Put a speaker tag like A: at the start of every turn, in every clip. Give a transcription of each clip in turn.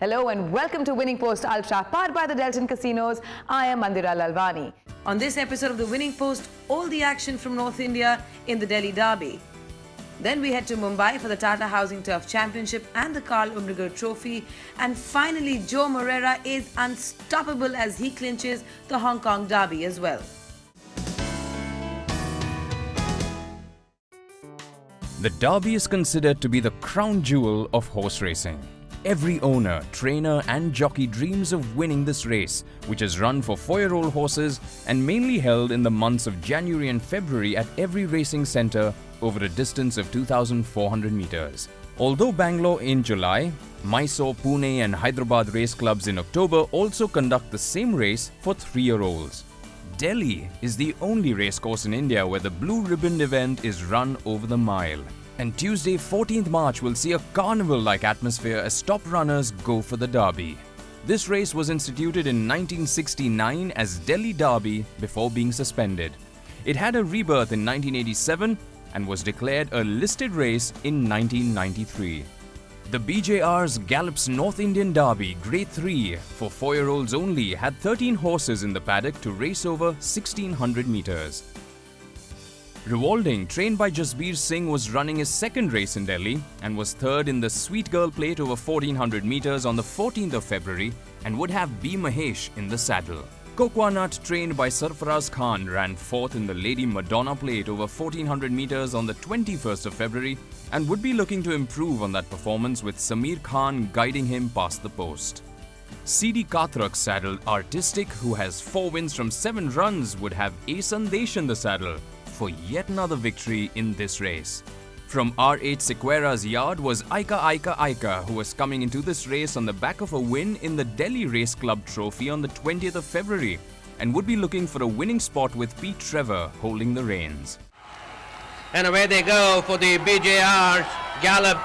A: Hello and welcome to Winning Post Ultra, powered by the Delton Casinos. I am Mandira Lalwani.
B: On this episode of the Winning Post, all the action from North India in the Delhi Derby. Then we head to Mumbai for the Tata Housing Turf Championship and the Karl Umrigar Trophy. And finally, Joe Moreira is unstoppable as he clinches the Hong Kong Derby as well.
C: The Derby is considered to be the crown jewel of horse racing. Every owner, trainer and jockey dreams of winning this race, which is run for 4-year-old horses and mainly held in the months of January and February at every racing centre over a distance of 2,400 metres. Although Bangalore in July, Mysore, Pune and Hyderabad race clubs in October also conduct the same race for 3-year-olds. Delhi is the only racecourse in India where the blue ribbon event is run over the mile. And Tuesday, 14th March will see a carnival-like atmosphere as top runners go for the Derby. This race was instituted in 1969 as Delhi Derby before being suspended. It had a rebirth in 1987 and was declared a listed race in 1993. The BJR's Gallops North Indian Derby Grade 3 for 4-year-olds only had 13 horses in the paddock to race over 1,600 metres. Rewalding, trained by Jasbir Singh, was running his second race in Delhi and was third in the Sweet Girl Plate over 1,400 metres on the 14th of February and would have B. Mahesh in the saddle. Coconut, trained by Sarfaraz Khan, ran fourth in the Lady Madonna Plate over 1,400 metres on the 21st of February and would be looking to improve on that performance with Samir Khan guiding him past the post. CD Kathrak saddled Artistic, who has 4 wins from 7 runs, would have A. Sandesh in the saddle for yet another victory in this race. From R8 Sequeira's yard was Aika, who was coming into this race on the back of a win in the Delhi Race Club Trophy on the 20th of February and would be looking for a winning spot with Pete Trevor holding the reins.
D: And away they go for the BJR's Gallop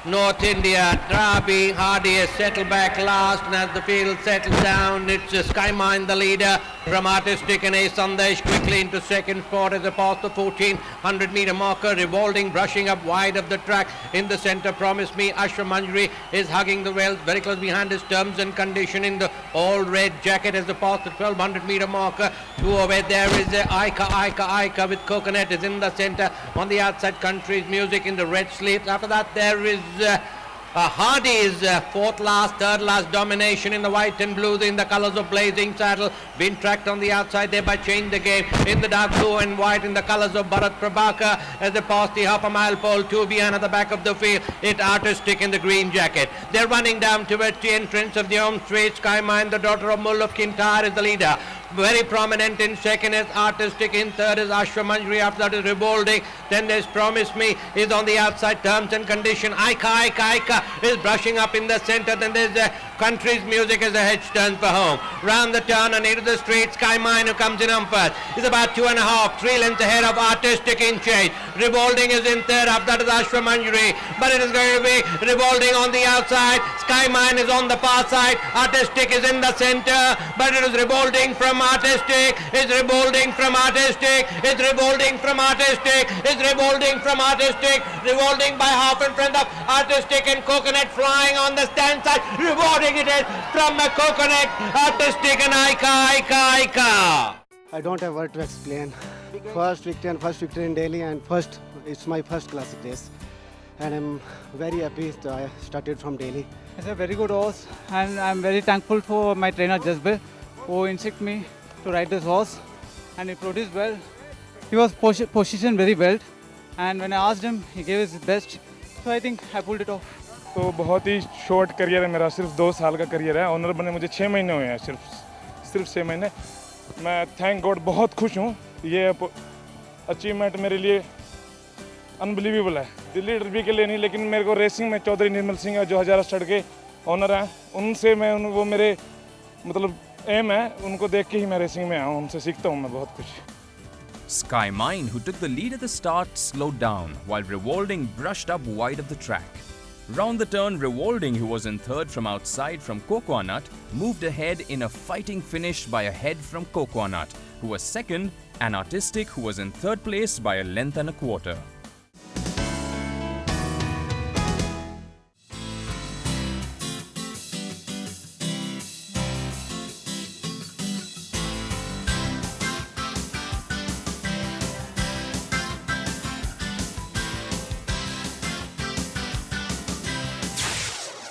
D: North India Derby. Hardy has settled back last, and as the field settles down, it's Skymine the leader from Artistic and A. Sandesh quickly into second spot as they pass the 1,400 metre marker. Rewalding brushing up wide of the track in the centre. Promise Me Ashramanjari is hugging the rails very close behind his terms and condition in the all red jacket as they pass the 1,200 metre marker. To away there is Aika with Coconut is in the centre. On the outside, Country's Music in the red sleeves. After that there is Hardy's fourth last, third last domination in the white and blue in the colours of Blazing Saddle. Been tracked on the outside there by Change the Game in the dark blue and white in the colours of Bharat Prabhakar as they pass the half a mile pole. 2 behind at the back of the field. It's Artistic in the green jacket. They're running down towards the entrance of the home straight. Skymine, the daughter of Mull of Kintyre, is the leader. Very prominent in second is Artistic, in third is Ashramanjari, after that is Rewalding, then there's Promise Me is on the outside, terms and condition. Aika is brushing up in the centre, then there's Country's Music as the hedge turns for home. Round the turn and into the straight, Skymine, who comes in on first, is about 2.5, 3 lengths ahead of Artistic in chase. Rewalding is in third, after that is Ashramanjari, but it is going to be Rewalding on the outside, Skymine is on the far side, Artistic is in the centre, but it is Rewalding from Artistic, is Rewalding from Artistic, is Rewalding from Artistic, is Rewalding from Artistic, Rewalding by half in front of Artistic and Coconut flying on the stand side, Rewalding it is from a Coconut, Artistic and Aika.
E: I don't have word to explain. First victory in Delhi and it's my first classic race. And I'm very happy that I started from Delhi.
F: It's a very good horse and I'm very thankful for my trainer Jasbir who instructed me to ride this horse and he produced well. He was positioned very well and when I asked him, he gave his best. So I think I pulled it off.
G: तो बहुत ही short career है मेरा, सिर्फ 2 साल का career है. Honour बने मुझे 6 महीने हुए हैं, सिर्फ 6 महीने. मैं थैंक गॉड बहुत खुश हूँ. ये अचीवमेंट मेरे लिए अनबिलीवेबल है. दिल्ली डर्बी के लिए नहीं, लेकिन मेरे को रेसिंग में चौधरी निर्मल सिंह है जो 1000 स्टड के ऑनर हैं, उनसे मैं वो मेरे मतलब एम है, उनको देख के ही मैं रेसिंग में आया हूँ, उनसे सीखता हूँ मैं बहुत कुछ.
C: Skymine, who took the lead at the start, slowed down while Rewalding brushed up wide of the track. Round the turn, Rewalding, who was in third from outside from Coconut, moved ahead in a fighting finish by a head from Coconut, who was second, and Artistic, who was in third place by a length and a quarter.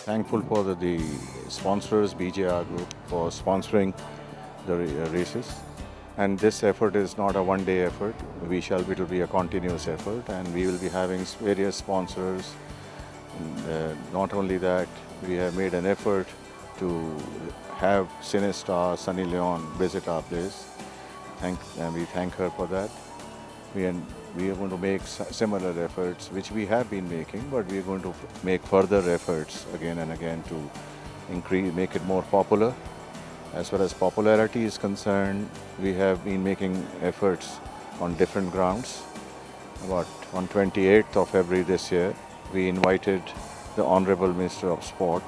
H: thankful for the sponsors, BJR Group, for sponsoring the races. And this effort is not a one-day effort. It will be a continuous effort, and we will be having various sponsors. Not only that, we have made an effort to have Cinestar Sunny Leon visit our place. And we thank her for that. We are going to make similar efforts, which we have been making, but we are going to make further efforts again and again to make it more popular. As far as popularity is concerned, we have been making efforts on different grounds. About on 28th of February this year, we invited the Honorable Minister of Sport,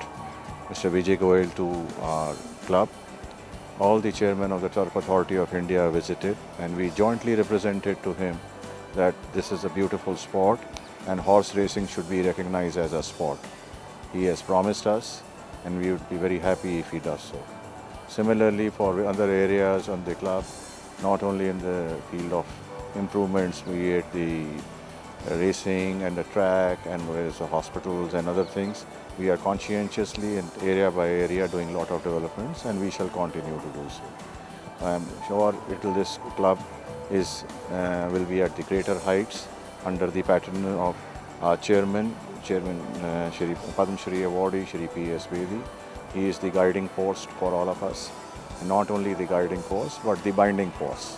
H: Mr. Vijay Goyal, to our club. All the chairmen of the Turf Authority of India visited, and we jointly represented to him that this is a beautiful sport and horse racing should be recognized as a sport. He has promised us, and we would be very happy if he does so. Similarly, for other areas on the club, not only in the field of improvements, be it the racing and the track and whereas the hospitals and other things, we are conscientiously and area by area doing a lot of developments, and we shall continue to do so. I am sure this club will be at the greater heights under the patronage of our chairman Shri Padma Shri Awardee Shri P.S. Bedi. He is the guiding force for all of us, and not only the guiding force but the binding force.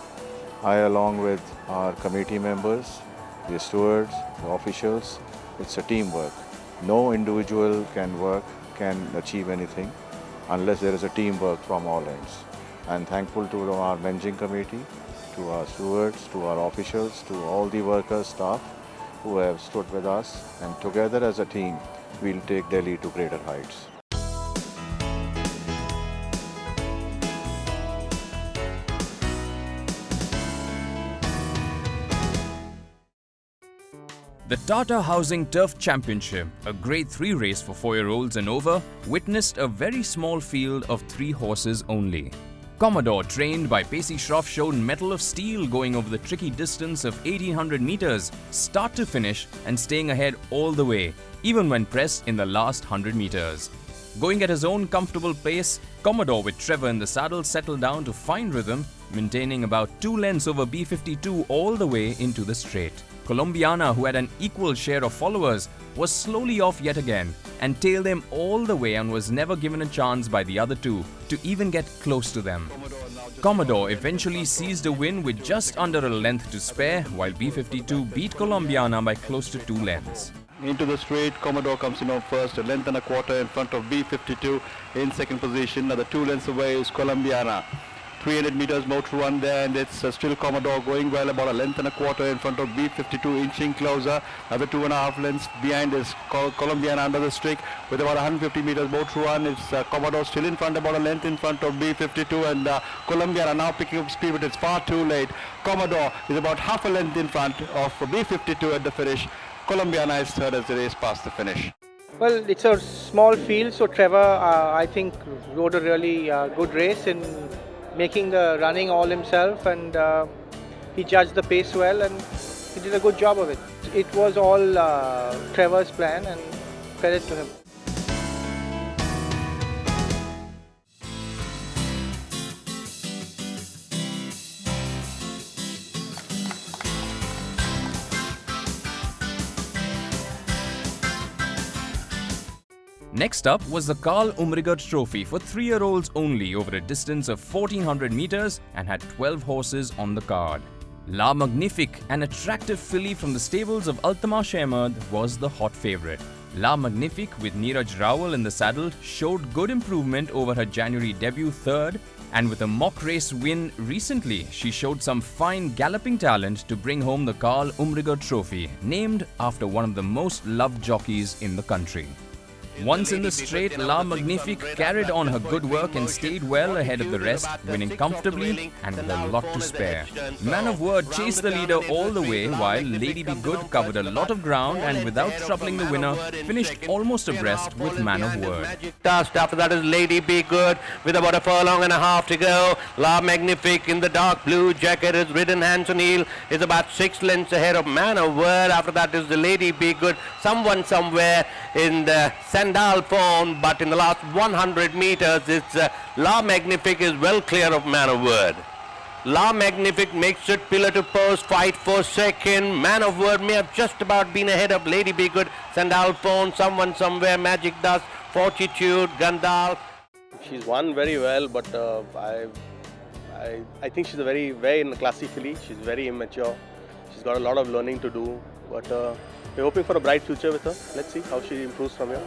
H: I, along with our committee members, the stewards, the officials, it's a teamwork. No individual can achieve anything unless there is a teamwork from all ends. I am thankful to our managing committee, to our stewards, to our officials, to all the workers, staff who have stood with us, and together as a team, we'll take Delhi to greater heights.
C: The Tata Housing Turf Championship, a Grade 3 race for 4-year-olds and over, witnessed a very small field of 3 horses only. Commodore, trained by Pacey Shroff, showed mettle of steel going over the tricky distance of 1800 meters, start to finish, and staying ahead all the way, even when pressed in the last 100 meters. Going at his own comfortable pace, Commodore with Trevor in the saddle settled down to find rhythm, maintaining about 2 lengths over B52 all the way into the straight. Colombiana, who had an equal share of followers, was slowly off yet again and tailed them all the way and was never given a chance by the other two to even get close to them. Commodore eventually seized a win with just under a length to spare, while B52 beat Colombiana by close to 2 lengths.
I: Into the straight, Commodore comes in on first, a length and a quarter in front of B52 in second position. Another 2 lengths away is Colombiana. 300 meters more to run there, and it's still Commodore going well, about a length and a quarter in front of B52, inching closer. Another 2.5 lengths behind is Colombiana under the streak with about 150 meters more to run. It's Commodore still in front, about a length in front of B52, and Colombiana now picking up speed, but it's far too late. Commodore is about half a length in front of B52 at the finish. Colombiana is third as the race past the finish.
J: Well, it's a small field, so Trevor, I think, rode a really good race in making the running all himself, and he judged the pace well, and he did a good job of it. It was all Trevor's plan, and credit to him.
C: Next up was the Karl Umrigar Trophy for 3-year-olds only over a distance of 1400 meters and had 12 horses on the card. La Magnifique, an attractive filly from the stables of Altama Shehmad, was the hot favourite. La Magnifique, with Neeraj Rawal in the saddle, showed good improvement over her January debut third, and with a mock race win recently, she showed some fine galloping talent to bring home the Karl Umrigar Trophy, named after one of the most loved jockeys in the country. Once in the straight, La Magnifique carried on her good work and stayed well ahead of the rest, winning comfortably and with a lot to spare. Man of Word chased the leader all the way, while Lady Be Good covered a lot of ground and without troubling the winner, finished almost abreast with Man of Word.
D: Dust. After that is Lady Be Good with about a furlong and a half to go. La Magnifique in the dark blue jacket is ridden hands on heel, is about 6 lengths ahead of Man of Word. After that is the Lady Be Good, someone somewhere in the center Sandalphon, but in the last 100 meters, it's La Magnifique is well clear of Man of Word. La Magnifique makes it pillar to post, fight for second. Man of Word may have just about been ahead of Lady Be Good. Sandalphon, someone somewhere, Magic Dust, Fortitude, Gandalf.
K: She's won very well, but I think she's a very classy filly. She's very immature. She's got a lot of learning to do, but we're hoping for a bright future with her. Let's see how she improves from here.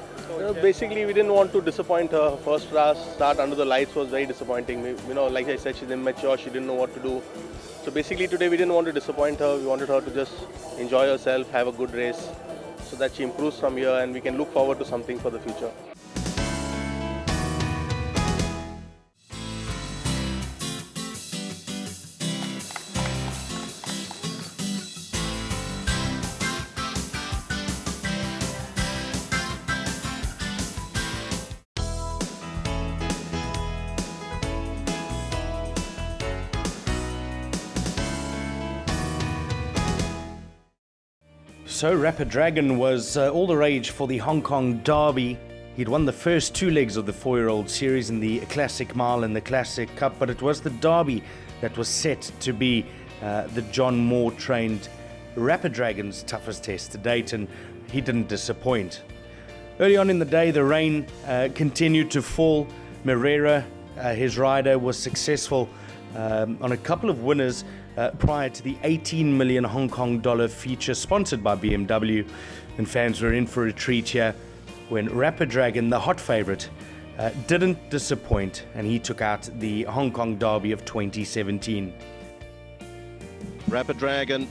K: Basically, we didn't want to disappoint her. Her first start under the lights was very disappointing. Like I said, she's immature. She didn't know what to do. So basically, today we didn't want to disappoint her. We wanted her to just enjoy herself, have a good race, so that she improves from here, and we can look forward to something for the future.
L: So Rapid Dragon was all the rage for the Hong Kong Derby. He'd won the first two legs of the 4-year-old series in the Classic Mile and the Classic Cup, but it was the Derby that was set to be the John Moore trained Rapid Dragon's toughest test to date, and he didn't disappoint. Early on in the day, the rain continued to fall. Moreira, his rider, was successful on a couple of winners prior to the 18 million Hong Kong dollar feature sponsored by BMW, and fans were in for a treat here when Rapid Dragon, the hot favourite, didn't disappoint, and he took out the Hong Kong Derby of 2017.
M: Rapid Dragon,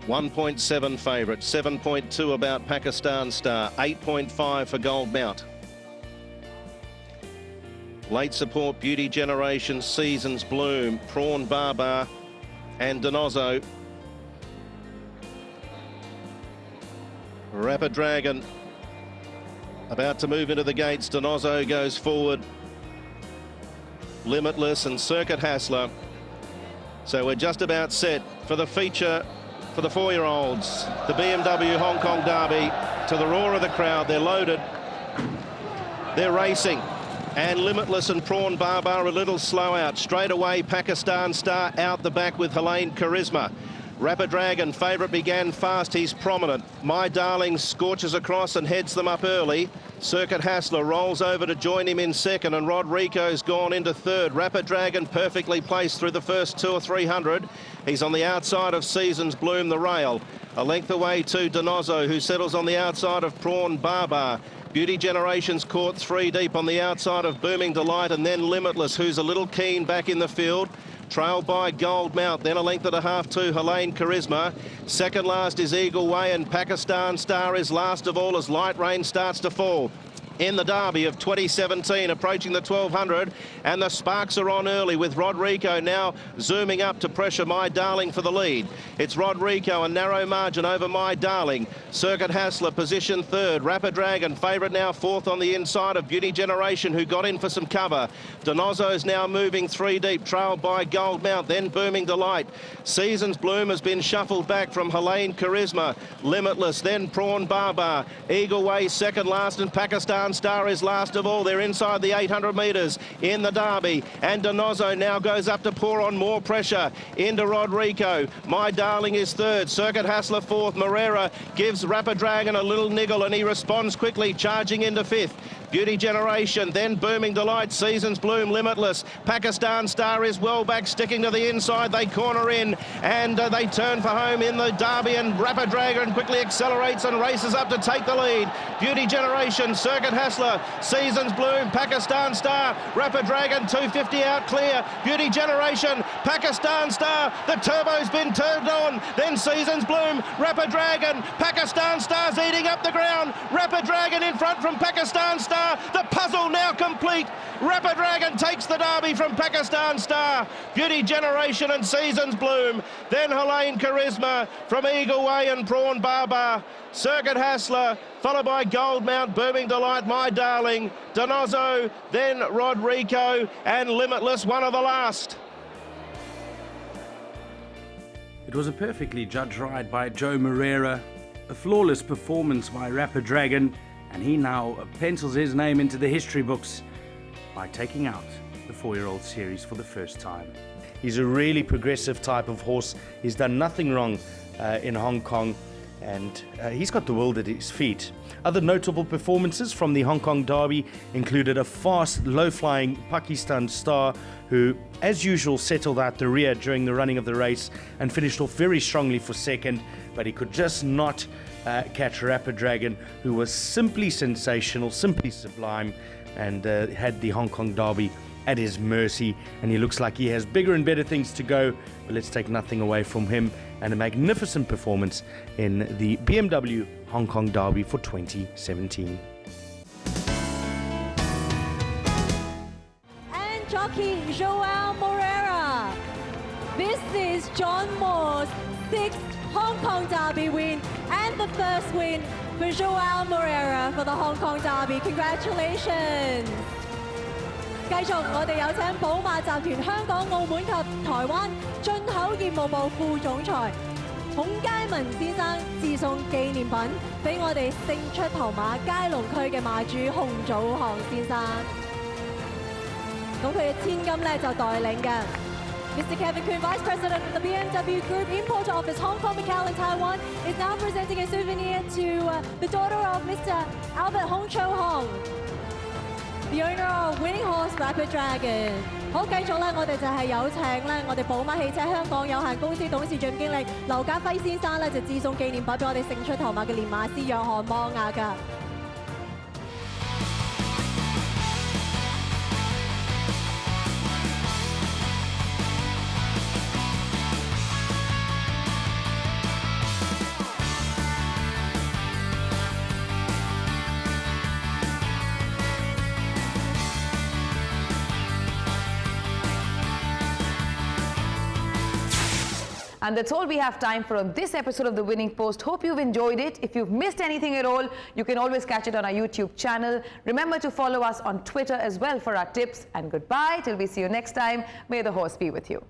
M: 1.7 favourite, 7.2 about Pakistan Star, 8.5 for Gold Mount. Late support, Beauty Generation, Seasons Bloom, Prawn Barbar and Donoso. Rapid Dragon about to move into the gates. Donoso goes forward. Limitless and Circuit Hassler. So we're just about set for the feature for the 4-year-olds. The BMW Hong Kong Derby, to the roar of the crowd. They're loaded. They're racing. And Limitless and Prawn Barbar a little slow out. Straight away, Pakistan Star out the back with Helene Charisma. Rapid Dragon, favourite, began fast. He's prominent. My Darling scorches across and heads them up early. Circuit Hassler rolls over to join him in second, and Rodrigo's gone into third. Rapid Dragon perfectly placed through the first 200 or 300. He's on the outside of Seasons Bloom, the rail. A length away to Donoso, who settles on the outside of Prawn Barbar. Beauty Generation's caught 3 deep on the outside of Booming Delight, and then Limitless, who's a little keen back in the field. Trailed by Gold Mount, then a length and a half to Helene Charisma. Second last is Eagle Way, and Pakistan Star is last of all as light rain starts to fall. In the Derby of 2017, approaching the 1200, and the sparks are on early with Rodrigo now zooming up to pressure My Darling for the lead. It's Rodrigo, a narrow margin over My Darling. Circuit Hassler position third. Rapid Dragon favourite now fourth on the inside of Beauty Generation, who got in for some cover. Donoso's now moving 3 deep, trailed by Gold Mount, then Booming Delight. Seasons Bloom has been shuffled back from Helene Charisma. Limitless, then Prawn Barbar. Eagle Way second last, and Pakistan Star is last of all. They're inside the 800 metres in the Derby, and Donoso now goes up to pour on more pressure into Rodrigo. My Darling is third. Circuit Hassler fourth. Moreira gives Rapid Dragon a little niggle, and he responds quickly, charging into fifth. Beauty Generation, then Booming Delight, Seasons Bloom, Limitless. Pakistan Star is well back, sticking to the inside. They corner in, and they turn for home in the Derby, and Rapid Dragon quickly accelerates and races up to take the lead. Beauty Generation, Circuit Hassler, Seasons Bloom, Pakistan Star, Rapid Dragon, 250 out clear. Beauty Generation, Pakistan Star, the turbo's been turned on, then Seasons Bloom, Rapid Dragon, Pakistan Star's eating up the ground. Rapid Dragon in front from Pakistan Star. The puzzle now complete. Rapid Dragon takes the Derby from Pakistan Star. Beauty Generation and Seasons Bloom. Then Helene Charisma from Eagle Way and Prawn Barbar. Circuit Hassler, followed by Gold Mount, Booming Delight, My Darling, Donoso, then Rodrigo, and Limitless, one of the last.
L: It was a perfectly judged ride by Joe Moreira, a flawless performance by Rapid Dragon, and he now pencils his name into the history books by taking out the 4-year-old series for the first time. He's a really progressive type of horse. He's done nothing wrong in Hong Kong, and he's got the world at his feet. Other notable performances from the Hong Kong Derby included a fast, low-flying Pakistan star who, as usual, settled out the rear during the running of the race and finished off very strongly for second, but he could just not catch Rapid Dragon, who was simply sensational, simply sublime, and had the Hong Kong Derby at his mercy, and he looks like he has bigger and better things to go, but let's take nothing away from him, and a magnificent performance in the BMW Hong Kong Derby for 2017.
N: And jockey Joel Moreira. This is John Moore's 6th Hong Kong Derby win and the first win for Joel Moreira for the Hong Kong Derby. Congratulations! 繼續，我哋有請寶馬集團香港、澳門及台灣進口業務部副總裁孔佳文先生致送紀念品俾我哋勝出頭馬佳龍區嘅馬主洪祖航先生。咁佢嘅千金咧就代領嘅。Mr. Kevin Kuhn, Vice President of the BMW Group Import Office, Hong Kong, Macau, and Taiwan, is now presenting a souvenir to the daughter of Mr. Albert Hong Cho Hong, the owner of winning horse Rapid Dragon。好，繼續咧，我哋就係有請咧，我哋寶馬汽車香港有限公司董事總經理劉家輝先生咧，就致送紀念品俾我哋勝出頭馬嘅練馬師約翰摩亞㗎。
A: And that's all we have time for on this episode of The Winning Post. Hope you've enjoyed it. If you've missed anything at all, you can always catch it on our YouTube channel. Remember to follow us on Twitter as well for our tips. And goodbye till we see you next time. May the horse be with you.